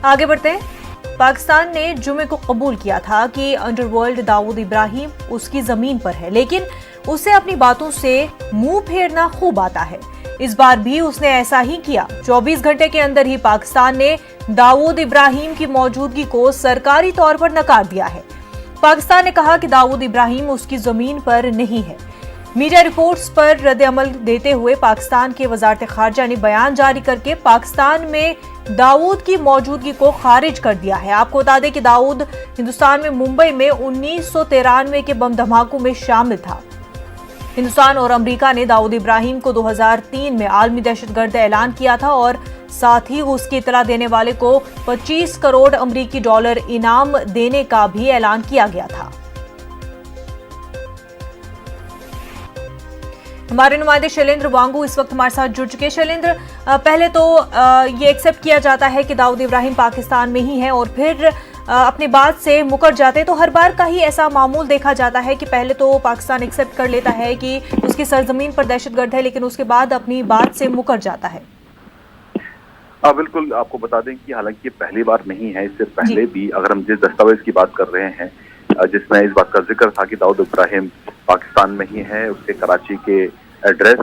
आगे बढ़ते हैं। पाकिस्तान ने जुमे को कबूल किया था कि अंडरवर्ल्ड दाऊद इब्राहिम उसकी जमीन पर है, लेकिन उसे अपनी बातों से मुंह फेरना खूब आता है। इस बार भी उसने ऐसा ही किया। 24 घंटे के अंदर ही पाकिस्तान ने दाऊद इब्राहिम की मौजूदगी को सरकारी तौर पर नकार दिया है। पाकिस्तान ने कहा कि दाऊद इब्राहिम उसकी जमीन पर नहीं है। मीडिया रिपोर्ट्स पर रद्द-ए-अमल देते हुए पाकिस्तान के वजारत खारजा ने बयान जारी करके पाकिस्तान में दाऊद की मौजूदगी को खारिज कर दिया है। आपको बता दें कि दाऊद हिंदुस्तान में मुंबई में 1993 के बम धमाकों में शामिल था। हिंदुस्तान और अमेरिका ने दाऊद इब्राहिम को 2003 में आलमी दहशतगर्द ऐलान किया था और साथ ही उसकी इतला देने वाले को 25 करोड़ अमेरिकी डॉलर इनाम देने का भी ऐलान किया गया था। हमारे नुमाइंदे शैलेंद्र वांगू इस वक्त हमारे साथ जुड़ चुके हैं। शैलेंद्र, पहले तो ये एक्सेप्ट किया जाता है कि दाऊद इब्राहिम पाकिस्तान में ही है और फिर अपनी बात से मुकर जाते हैं, तो हर बार का ही ऐसा मामूल देखा जाता है कि पहले तो पाकिस्तान एक्सेप्ट कर लेता है कि उसकी सरजमीन पर दहशतगर्द है, लेकिन उसके बाद अपनी बात से मुकर जाता है। बिल्कुल, आपको बता दें कि हालांकि ये पहली बार नहीं है। इससे पहले भी अगर हम जिस दस्तावेज की बात कर रहे हैं जिसमें इस बात का जिक्र था कि दाऊद इब्राहिम पाकिस्तान में ही है, उसके कराची के एड्रेस,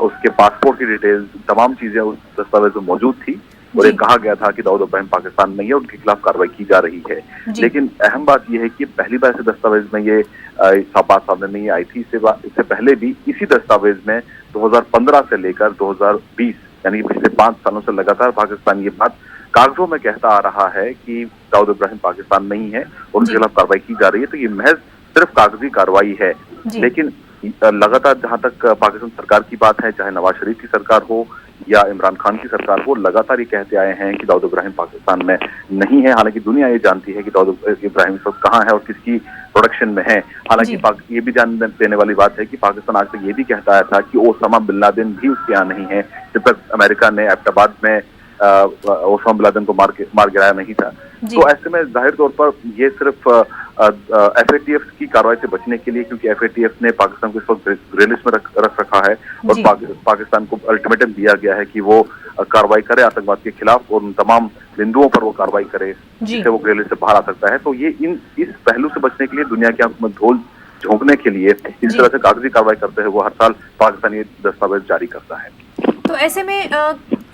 उसके पासपोर्ट की डिटेल्स, तमाम चीजें उस दस्तावेज में मौजूद थी और ये कहा गया था कि दाऊद इब्राहिम पाकिस्तान में ही है, उनके खिलाफ कार्रवाई की जा रही है। लेकिन अहम बात यह है कि पहली बार ऐसे दस्तावेज में ये बात सामने नहीं आई थी। इससे पहले भी इसी दस्तावेज में 2015 से लेकर 2020 यानी पिछले 5 सालों से लगातार पाकिस्तान ये बात कागजों में कहता आ रहा है कि दाऊद इब्राहिम पाकिस्तान में ही है और उनके खिलाफ कार्रवाई की जा रही है। तो ये महज सिर्फ कागजी कार्रवाई है, लेकिन लगातार जहां तक पाकिस्तान सरकार की बात है, चाहे नवाज शरीफ की सरकार हो या इमरान खान की सरकार हो, लगातार ये कहते आए हैं कि दाऊद इब्राहिम पाकिस्तान में नहीं है। हालांकि दुनिया ये जानती है कि दाऊद इब्राहिम इस वक्त कहाँ है और किसकी प्रोडक्शन में है। हालांकि ये भी जान देने वाली बात है कि पाकिस्तान आज तक ये भी कहता आया था कि ओसामा बिन लादेन भी उसके यहाँ नहीं है, जब तक अमेरिका ने एबटाबाद में ओसामा बिन लादेन को मार गिराया नहीं था। तो ऐसे में जाहिर तौर पर ये सिर्फ FATF की कार्रवाई से बचने के लिए, क्योंकि FATF ने पाकिस्तान को इस वक्त ग्रे लिस्ट में रख रखा है और पाकिस्तान को अल्टीमेटम दिया गया है कि वो कार्रवाई करे आतंकवाद के खिलाफ और उन तमाम बिंदुओं पर वो कार्रवाई करे जिससे वो ग्रे लिस्ट से बाहर आ सकता है। तो ये इस पहलू से बचने के लिए, दुनिया की आंखों में धूल झोंकने के लिए इस तरह से कागजी कार्रवाई करते हुए वो हर साल पाकिस्तान ये दस्तावेज जारी करता है। तो ऐसे में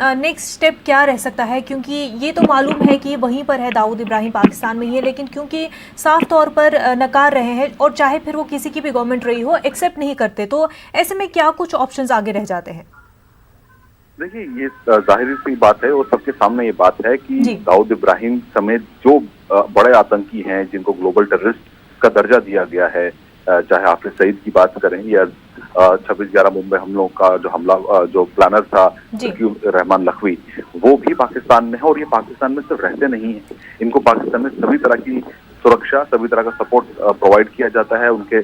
नेक्स्ट स्टेप क्या रह सकता है, क्योंकि ये तो मालूम है कि वहीं पर है, दाऊद इब्राहिम पाकिस्तान में ही है, लेकिन क्योंकि साफ तौर पर नकार रहे हैं और चाहे फिर वो किसी की भी गवर्नमेंट रही हो, एक्सेप्ट नहीं करते, तो ऐसे में क्या कुछ ऑप्शंस आगे रह जाते हैं? देखिए, ये जाहिर सी बात है और सबके सामने ये बात है कि दाऊद इब्राहिम समेत जो बड़े आतंकी हैं जिनको ग्लोबल टेररिस्ट का दर्जा दिया गया है, चाहे हाफिज सईद की बात करें या 26/11 मुंबई हमलों का जो प्लानर था रहमान लखवी, वो भी पाकिस्तान में है और ये पाकिस्तान में सिर्फ रहते नहीं है। इनको पाकिस्तान में सभी तरह की सुरक्षा, सभी तरह का सपोर्ट प्रोवाइड किया जाता है, उनके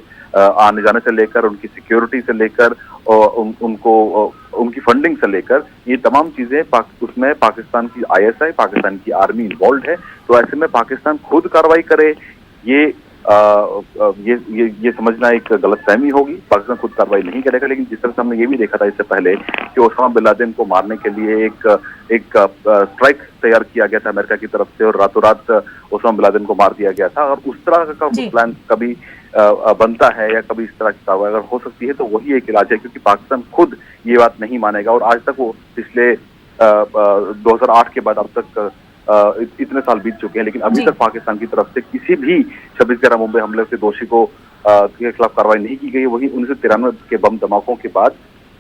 आने जाने से लेकर, उनकी सिक्योरिटी से लेकर, उनकी फंडिंग से लेकर, ये तमाम चीजें उसमें पाकिस्तान की ISI, पाकिस्तान की आर्मी इन्वॉल्व है। तो ऐसे में पाकिस्तान खुद कार्रवाई करे, ये समझना एक गलतफहमी होगी। पाकिस्तान खुद कार्रवाई नहीं करेगा, लेकिन जिस तरह से हमने ये भी देखा था इससे पहले कि ओसामा बिन लादेन को मारने के लिए एक स्ट्राइक तैयार किया गया था अमेरिका की तरफ से और रातों रात ओसामा बिन लादेन को मार दिया गया था। और उस तरह का प्लान कभी बनता है या कभी इस तरह की कार्रवाई अगर हो सकती है तो वही एक इलाज है, क्योंकि पाकिस्तान खुद ये बात नहीं मानेगा। और आज तक वो पिछले 2008 के बाद अब तक इतने साल बीत चुके हैं, लेकिन अभी तक पाकिस्तान की तरफ से किसी भी 26/11 मुंबई हमले के दोषी को के खिलाफ कार्रवाई नहीं की गई। वही 1993 के बम धमाकों के बाद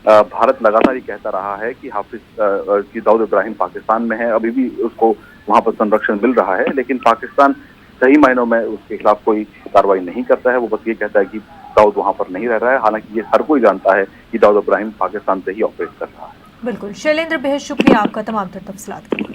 भारत लगातार ये कहता रहा है कि कि दाऊद इब्राहिम पाकिस्तान में है, अभी भी उसको वहां पर संरक्षण मिल रहा है, लेकिन पाकिस्तान सही मायनों में उसके खिलाफ कोई कार्रवाई नहीं करता है। वो बस ये कहता है कि दाऊद वहां पर नहीं रह रहा है, हालांकि ये हर कोई जानता है कि दाऊद इब्राहिम पाकिस्तान से ही ऑपरेट कर रहा है। बिल्कुल शैलेंद्र, बेहद शुक्रिया आपका तमाम तफसीलात के लिए।